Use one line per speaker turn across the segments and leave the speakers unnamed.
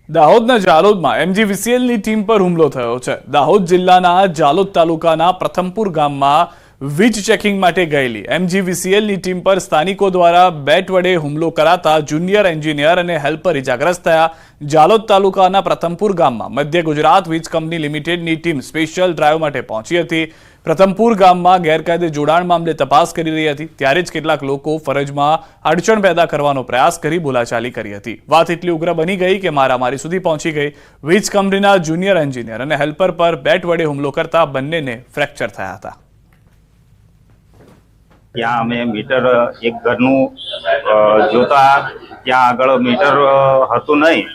દાહોદના જાલોદમાં એમજીવીસીએલની ટીમ પર હુમલો થયો છે। દાહોદ જિલ્લાના જાલોદ તાલુકાના પ્રથમપુર ગામમાં વીજ ચેકિંગ માટે ગયેલી એમજીવીસીએલની ટીમ પર સ્થાનિકો દ્વારા બેટ વડે હુમલો કરાતા જુનિયર એન્જિનિયર અને હેલ્પર ઇજાગ્રસ્ત થયા। જાલોદ તાલુકાના પ્રથમપુર ગામમાં મધ્ય ગુજરાત વીજ કંપની લિમિટેડની ટીમ સ્પેશિયલ ડ્રાઈવ માટે પહોંચી હતી। પ્રથમપુર ગામમાં ગેરકાયદે જોડાણ મામલે તપાસ કરી રહી હતી, ત્યારે જ કેટલાક લોકો ફરજમાં અડચણ પેદા કરવાનો પ્રયાસ કરી બોલાચાલી કરી હતી। વાત એટલી ઉગ્ર બની ગઈ કે મારામારી સુધી પહોંચી ગઈ। વીજ કંપનીના જુનિયર એન્જિનિયર અને હેલ્પર પર બેટ વડે હુમલો કરતા બંનેને ફ્રેક્ચર થયા હતા।
ત્યાં અમે મીટર એક ઘરનું જોતા ત્યાં આગળ મીટર હતું નહીં,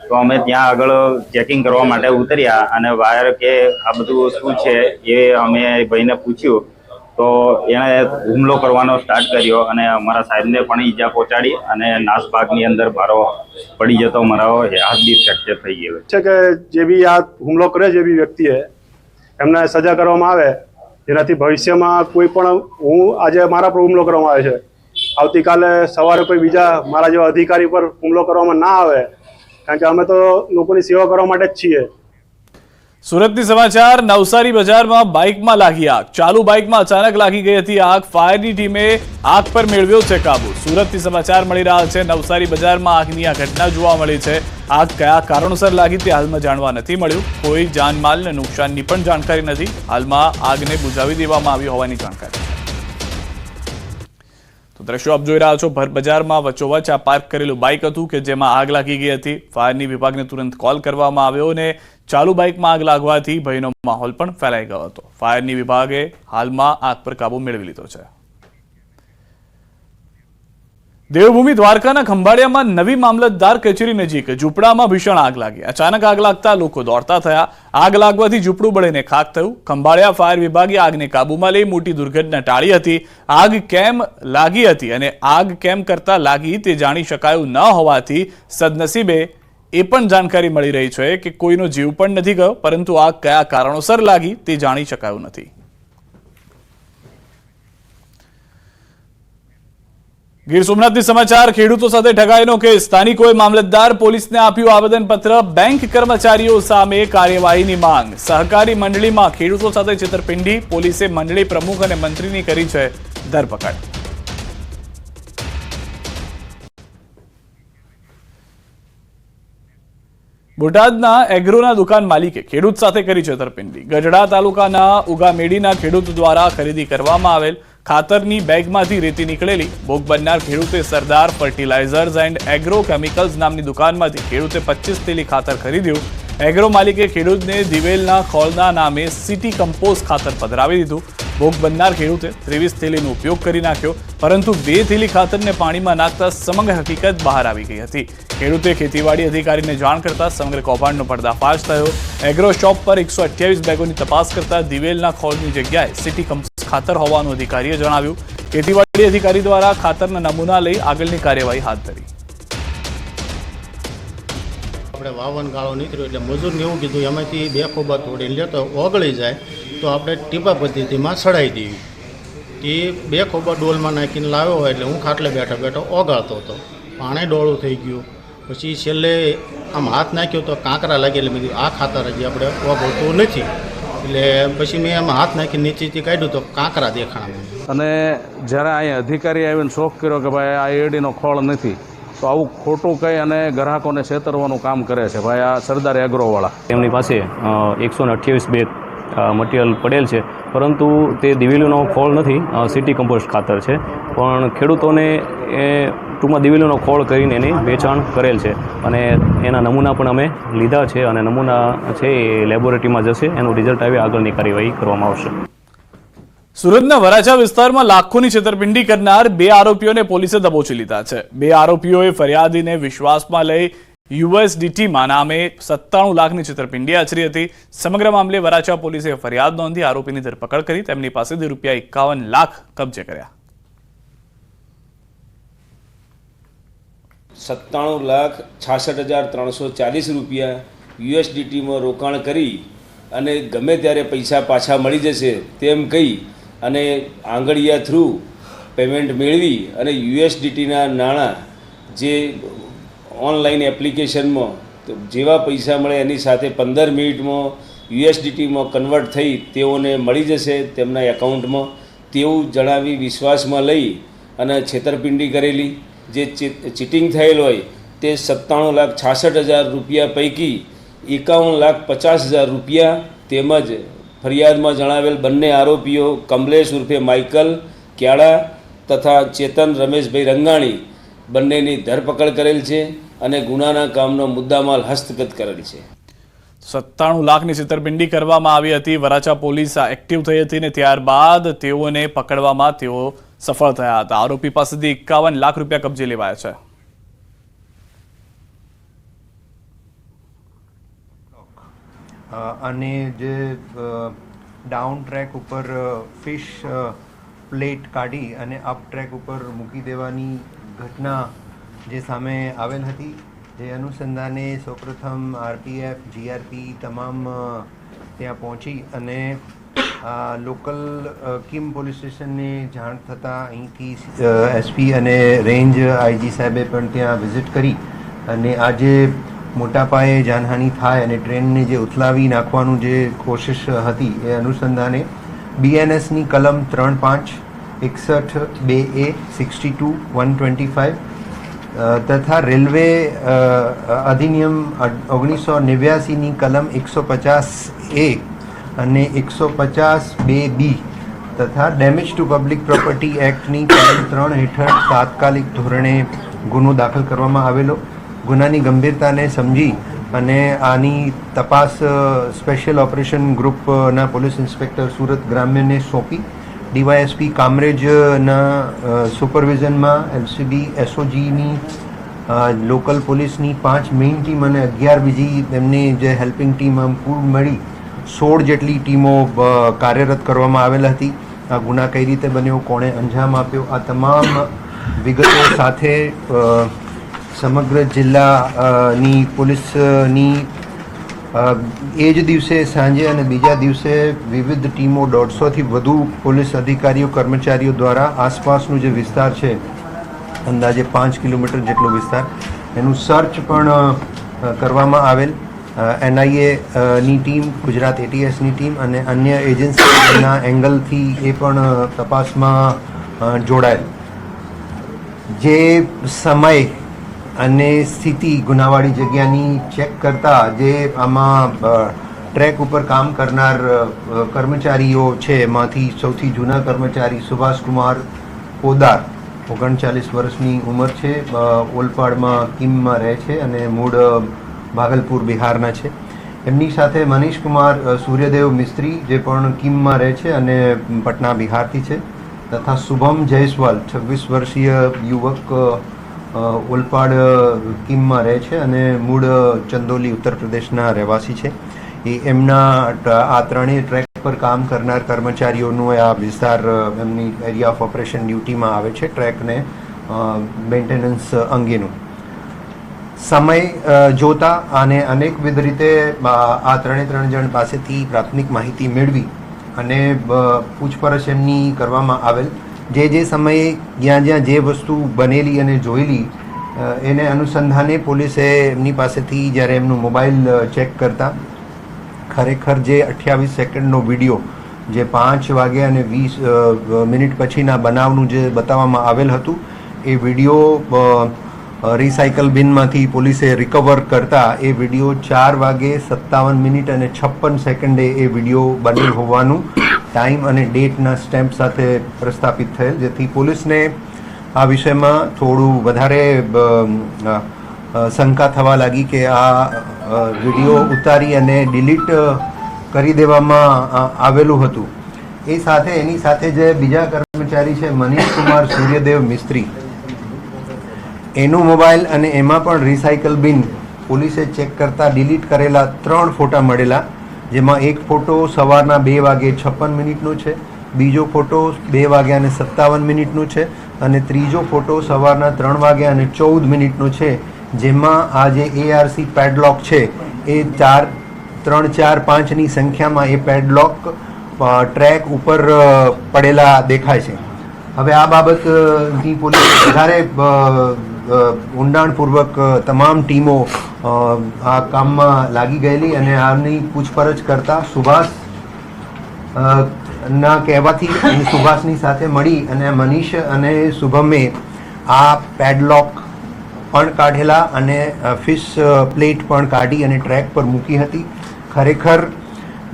તો અમે ત્યાં આગળ ચેકિંગ કરવા માટે ઉતર્યા અને વાયર કે આ બધું શું છે એ અમે ભાઈને પૂછ્યું તો એણે હુમલો કરવાનો સ્ટાર્ટ કર્યો અને અમારા સાહેબને પણ ઈજા પહોંચાડી અને નાસભાગની અંદર મારો પડી જતો મારો હાથ બી ફ્રેક્ચર થઈ ગયો
છે કે જે બી આ હુમલો કરે જે બી વ્યક્તિએ એમને સજા કરવામાં આવે, જેનાથી ભવિષ્યમાં કોઈ પણ હું આજે મારા પર હુમલો કરવામાં આવે છે, આવતીકાલે સવારે કોઈ બીજા મારા જેવા અધિકારી પર હુમલો કરવામાં ના આવે, કારણ કે અમે તો લોકોની સેવા કરવા માટે જ છીએ।
સુરતની સમાચાર। નવસારી બજારમાં બાઇકમાં લાગી આગ। ચાલુ બાઇકમાં અચાનક લાગી ગઈ હતી આગ। ફાયરની ટીમે આગ પર મેળવ્યો છે કાબુ। સુરતથી સમાચાર મળી રહ્યા છે। નવસારી બજારમાં આગની આ ઘટના જોવા મળી છે। આગ કયા કારણોસર લાગી તે હાલમાં જાણવા નથી મળ્યું। કોઈ જાનમાલને નુકસાનની પણ જાણકારી નથી। હાલમાં આગને બુઝાવી દેવામાં આવી હોવાની જાણકારી છે। તો દ્રશ્યો આપ જોઈ રહ્યા છો, ભર બજારમાં વચ્ચોવચ્ચ આ પાર્ક કરેલું બાઇક હતું કે જેમાં આગ લાગી ગઈ હતી। ફાયરની વિભાગને તુરંત કોલ કરવામાં આવ્યો અને ચાલુ બાઇકમાં આગ લાગવાથી ભયનો માહોલ પણ ફેલાઈ ગયો હતો। ફાયરની વિભાગે હાલમાં આગ પર કાબુ મેળવી લીધો છે। દેવભૂમિ દ્વારકાના ખંભાળિયામાં નવી મામલતદાર કચેરી નજીક ઝૂંપડામાં ભીષણ આગ લાગી। અચાનક આગ લાગતા લોકો દોડતા થયા। આગ લાગવાથી ઝૂંપડું બળીને ખાખ થયું। ખંભાળિયા ફાયર વિભાગે આગને કાબૂમાં લઈ મોટી દુર્ઘટના ટાળી હતી। આગ કેમ લાગી હતી અને આગ કેમ કરતા લાગી તે જાણી શકાયું ન હોવાથી સદનસીબે એ પણ જાણકારી મળી રહી છે કે કોઈનો જીવ પણ નથી ગયો, પરંતુ આગ કયા કારણોસર લાગી તે જાણી શકાયું નથી। ગીર સોમનાથની સમાચાર। ખેડૂતો સાથે ઠગાઈનો કેસ। સ્થાનિકોએ મામલતદાર પોલીસને આપ્યું આવેદનપત્ર। બેંક કર્મચારીઓ સામે કાર્યવાહીની માંગ। સહકારી મંડળીમાં ખેડૂતો સાથે છેતરપિંડી। પોલીસે મંડળી પ્રમુખ અને મંત્રીની કરી છે ધરપકડ। બોટાદના એગ્રોના દુકાન માલિકે ખેડૂત સાથે કરી છેતરપિંડી। ગઢડા તાલુકાના ઉગામેડીના ખેડૂત દ્વારા ખરીદી કરવામાં આવેલ ખાતરની બેગમાંથી રેતી નીકળેલી। ભોગ બનનાર ખેડૂતે Sardar fertilizers and agro chemicals નામની દુકાનમાંથી ખેડૂતે 25 થેલી ખાતર ખરીદ્યું। એગ્રો માલિકે ખેડૂતને દિવેલના ખોળના નામે સિટી કમ્પોઝ ખાતર પધરાવી દીધું। ભોગ બનનાર ખેડૂતે 23 થેલીનો ઉપયોગ કરી નાખ્યો, પરંતુ 2 થેલી ખાતરને પાણીમાં નાખતા સમગ્ર હકીકત બહાર આવી ગઈ હતી। ખેડૂતે ખેતીવાડી અધિકારીને જાણ કરતા સમગ્ર કૌભાંડનો પર્દાફાશ થયો। એગ્રો શોપ પર 128 બેગોની તપાસ કરતા દિવેલના ખોળની જગ્યાએ સિટી કમ્પોઝ ખાતર હોવાનું અધિકારીએ જણાવ્યું। ખેતીવાડી અધિકારી દ્વારા ખાતરના નમૂના લઈ આગળની કાર્યવાહી હાથ ધરી।
આપણે વાવન ગાળો નીકળ્યો એટલે મજૂરને એવું કીધું એમાંથી 2 ખોબા તોડીને લેતો ઓગળી જાય તો આપણે ટીપા પદ્ધતિમાં સડાઈ દેવી। એ 2 ખોબા ડોલમાં નાખીને લાવ્યો હોય એટલે હું ખાટલે બેઠો બેઠો ઓગાળતો હતો। પાણી ડોળું થઈ ગયું, પછી છેલ્લે આમ હાથ નાખ્યો તો કાંકરા લાગી, એટલે મેં કીધું આ ખાતર હજી આપણે ઓગળતું નથી, એટલે પછી મેં એમાં હાથ નાખી નીચેથી કાઢ્યું તો કાંકરા દેખાણા।
અને જ્યારે અહીંયા અધિકારી આવીને શોખ કર્યો કે ભાઈ આ એડીનો ખોળ નથી, તો આવું ખોટું કહી અને ગ્રાહકોને છેતરવાનું કામ કરે છે ભાઈ આ સરદાર એગ્રોવાળા।
તેમની પાસે 128 બેગ મટીરિયલ પડેલ છે, પરંતુ તે દિવેલીનો ખોળ નથી, સિટી કમ્પોસ્ટ ખાતર છે। પણ ખેડૂતોને એ ટૂંકમાં દિવેલીનો ખોળ કરીને એની વેચાણ કરેલ છે અને એના નમૂના પણ અમે લીધા છે અને નમૂના છે એ લેબોરેટરીમાં જશે, એનું રિઝલ્ટ આવી આગળની કાર્યવાહી કરવામાં આવશે।
સુરતના વરાછા વિસ્તારમાં લાખોની છેતરપિંડી કરનાર 2 આરોપીઓને પોલીસે દબોચી લીધા છે। 2 આરોપીઓએ ફરિયાદીને વિશ્વાસમાં લઈ યુએસડીટીમાં નામે 97 લાખની છેતરપિંડી આચરી હતી। સમગ્ર મામલે વરાછા પોલીસે ફરિયાદ નોંધી આરોપીની ધરપકડ કરી તેમની પાસેથી ₹51 લાખ કબજે કર્યા।
97,66,340 યુએસડીટીમાં રોકાણ કરી અને ગમે ત્યારે પૈસા પાછા મળી જશે તેમ કહી અને આંગળીયા થ્રુ પેમેન્ટ મેળવી અને યુએસડીટીના નાણાં જે ઓનલાઈન એપ્લિકેશનમાં તો જેવા પૈસા મળે એની સાથે 15 મિનિટમાં યુએસડીટીમાં કન્વર્ટ થઈ તેઓને મળી જશે તેમના એકાઉન્ટમાં તેવું જણાવી વિશ્વાસમાં લઈ અને છેતરપિંડી કરેલી. જે ચીટિંગ થયેલ હોય તે 97,66,000 રૂપિયા પૈકી 51,50,000 રૂપિયા તેમજ ફરિયાદમાં જણાવેલ બંને આરોપીઓ કમલેશ ઉર્ફે માઇકલ ક્યાળા તથા ચેતન રમેશભાઈ રંગાણી બંનેની ધરપકડ કરેલ છે અને ગુનાના કામનો મુદ્દામાલ હસ્તગત કરેલ છે.
97 લાખની છેતરપિંડી કરવામાં આવી હતી. વરાછા પોલીસ એક્ટિવ થઈ હતી ને ત્યારબાદ તેઓને પકડવામાં તેઓ સફળ થયા હતા. આરોપી પાસેથી 51 લાખ રૂપિયા કબજે લેવાયા છે.
અને જે ડાઉન ટ્રેક ઉપર ફિશ પ્લેટ કાઢી અને અપ ટ્રેક ઉપર મૂકી દેવાની ઘટના જે સામે આવેલ હતી, જે અનુસંધાને સૌપ્રથમ આરપીએફ, જીઆરપી તમામ ત્યાં પહોંચી અને લોકલ કિમ પોલીસ સ્ટેશનને જાણ થતાં અહીંથી એસપી અને રેન્જ આઈજી સાહેબે પણ ત્યાં વિઝિટ કરી અને આજે મોટા પાયે જાનહાનિ થાય અને ટ્રેનને જે ઉથલાવી નાખવાનું જે કોશિશ હતી એ અનુસંધાને બીએનએસની કલમ 3(5), 61(2)A, 62(125) તથા રેલવે અધિનિયમ 1989ની કલમ 150A અને 150(2)B તથા ડેમેજ ટુ પબ્લિક પ્રોપર્ટી એક્ટની કલમ 3 હેઠળ તાત્કાલિક ધોરણે ગુનો દાખલ કરવામાં આવેલો. ગુનાની ગંભીરતાને સમજી અને આની તપાસ સ્પેશિયલ ઓપરેશન ગ્રુપના પોલીસ ઇન્સ્પેક્ટર સુરત ગ્રામ્યને સોંપી ડીવાયએસપી કામરેજના સુપરવિઝનમાં એલસીબી એસઓજીની લોકલ પોલીસની 5 મેઇન ટીમ અને 11 બીજી તેમની જે હેલ્પિંગ ટીમ આમ કુલ મળી 16 જેટલી ટીમો કાર્યરત કરવામાં આવેલ હતી. આ ગુના કઈ રીતે બન્યો, કોણે અંજામ આપ્યો, આ તમામ વિગતો સાથે સમગ્ર જિલ્લાની પોલીસની એ જ દિવસે સાંજે અને બીજા દિવસે વિવિધ ટીમો 150થી વધુ પોલીસ અધિકારીઓ કર્મચારીઓ દ્વારા આસપાસનું જે વિસ્તાર છે અંદાજે 5 કિલોમીટર જેટલો વિસ્તાર એનું સર્ચ પણ કરવામાં આવેલ. એનઆઈએ ની ટીમ, ગુજરાત એટીએસની ટીમ અને અન્ય એજન્સીના એંગલથી એ પણ તપાસમાં જોડાયેલ. જે સમય અને સ્થિતિ ગુનાવાળી જગ્યાની ચેક કરતા જે આમાં ટ્રેક ઉપર કામ કરનાર કર્મચારીઓ છે એમાંથી સૌથી જૂના કર્મચારી સુભાષકુમાર પોદાર, 39 વર્ષની ઉંમર છે, ઓલપાડમાં કિમમાં રહે છે અને મૂળ ભાગલપુર બિહારના છે. એમની સાથે મનીષકુમાર સૂર્યદેવ મિસ્ત્રી જે પણ કિમમાં રહે છે અને પટના બિહારથી છે, તથા શુભમ જયસ્વાલ 26 વર્ષીય યુવક ઓલપાડ કિમમાં રહે છે અને મૂળ ચંદોલી ઉત્તર પ્રદેશના રહેવાસી છે. એ એમના આ ત્રણેય ટ્રેક પર કામ કરનાર કર્મચારીઓનું આ વિસ્તાર એમની એરિયા ઓફ ઓપરેશન ડ્યુટીમાં આવે છે, ટ્રેકને મેન્ટેનન્સ અંગેનું. સમય જોતા અને અનેકવિધ રીતે આ ત્રણ જણ પાસેથી પ્રાથમિક માહિતી મેળવી અને પૂછપરછ એમની કરવામાં આવેલ. જે સમયે જ્યાં જે વસ્તુ બનેલી અને જોયેલી એને અનુસંધાને પોલીસે એમની પાસેથી જ્યારે એમનું મોબાઈલ ચેક કરતા ખરેખર જે 28 સેકન્ડનો વિડીયો જે 5 વાગ્યા અને 20 મિનિટ પછીના બનાવનું જે બતાવવામાં આવેલ હતું એ વિડીયો રિસાયકલ બિનમાંથી પોલીસે રિકવર કરતા એ વિડીયો 4 વાગે 57 મિનિટ અને 56 સેકન્ડે એ વિડીયો બનેલ હોવાનું ટાઈમ અને ડેટના સ્ટેમ્પ સાથે પ્રસ્થાપિત થયેલ, જેથી પોલીસને આ વિષયમાં થોડું વધારે શંકા થવા લાગી કે આ વિડીયો ઉતારી અને ડિલીટ કરી દેવામાં આવેલું હતું. એની સાથે જે બીજા કર્મચારી છે મનીષકુમાર સૂર્યદેવ મિસ્ત્રી, એનું મોબાઈલ અને એમાં પણ રિસાયકલ બિન પોલીસે ચેક કરતા ડિલીટ કરેલા 3 ફોટા મળેલા, જેમાં એક ફોટો સવારના 2 વાગે 56 મિનિટનો છે, બીજો ફોટો 2 વાગ્યા અને 57 મિનિટનો છે અને ત્રીજો ફોટો સવારના 3 વાગ્યા અને 14 મિનિટનો છે, જેમાં આ જે ARC પેડલોક છે એ 3, 4, 5ની સંખ્યામાં એ પેડલોક ટ્રેક ઉપર પડેલા દેખાય છે. હવે આ બાબતની પોલીસે વધારે ઊંડાણપૂર્વક તમામ ટીમો આ કામમાં લાગી ગયેલી અને આની પૂછપરછ કરતા સુભાષ ના કહેવાથી અને સુભાષની સાથે મળી અને મનીષ અને શુભમે આ પેડલોક પણ કાઢેલા અને ફિશ પ્લેટ પણ કાઢી અને ટ્રેક પર મૂકી હતી. ખરેખર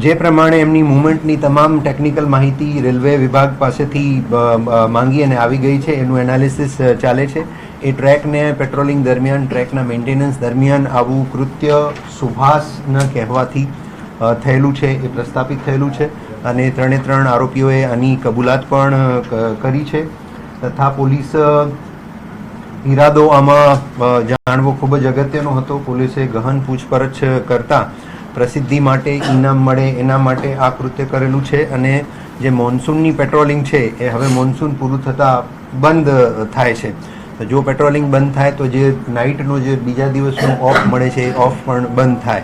જે પ્રમાણે એમની મૂવમેન્ટની તમામ ટેકનિકલ માહિતી રેલવે વિભાગ પાસેથી માંગી અને આવી ગઈ છે, એનું એનાલિસિસ ચાલે છે. એ ટ્રેકને પેટ્રોલિંગ દરમિયાન, ટ્રેકના મેન્ટેનન્સ દરમિયાન આવું કૃત્ય સુભાષના કહેવાથી થયેલું છે, એ પ્રસ્થાપિત થયેલું છે અને 3 આરોપીઓએ આની કબૂલાત પણ કરી છે. તથા પોલીસ ઈરાદો આમાં જાણવો ખૂબ જ અગત્યનો હતો. પોલીસે ગહન પૂછપરછ કરતા પ્રસિદ્ધિ માટે, ઇનામ મળે એના માટે આ કૃત્ય કરેલું છે. અને જે મોન્સૂનની પેટ્રોલિંગ છે એ હવે મોન્સૂન પૂરું થતાં બંધ થાય છે. તો જો પેટ્રોલિંગ બંધ થાય તો જે નાઇટનો જે બીજા દિવસનો ઓફ મળે છે એ ઓફ પણ બંધ થાય.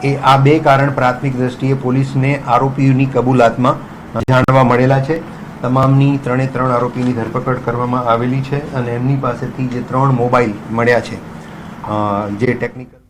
એ આ 2 કારણ પ્રાથમિક દ્રષ્ટિએ પોલીસને આરોપીઓની કબૂલાતમાં જાણવા મળેલા છે. તમામની 3 આરોપીની ધરપકડ કરવામાં આવેલી છે અને એમની પાસેથી જે 3 મોબાઈલ મળ્યા છે જે ટેકનિકલ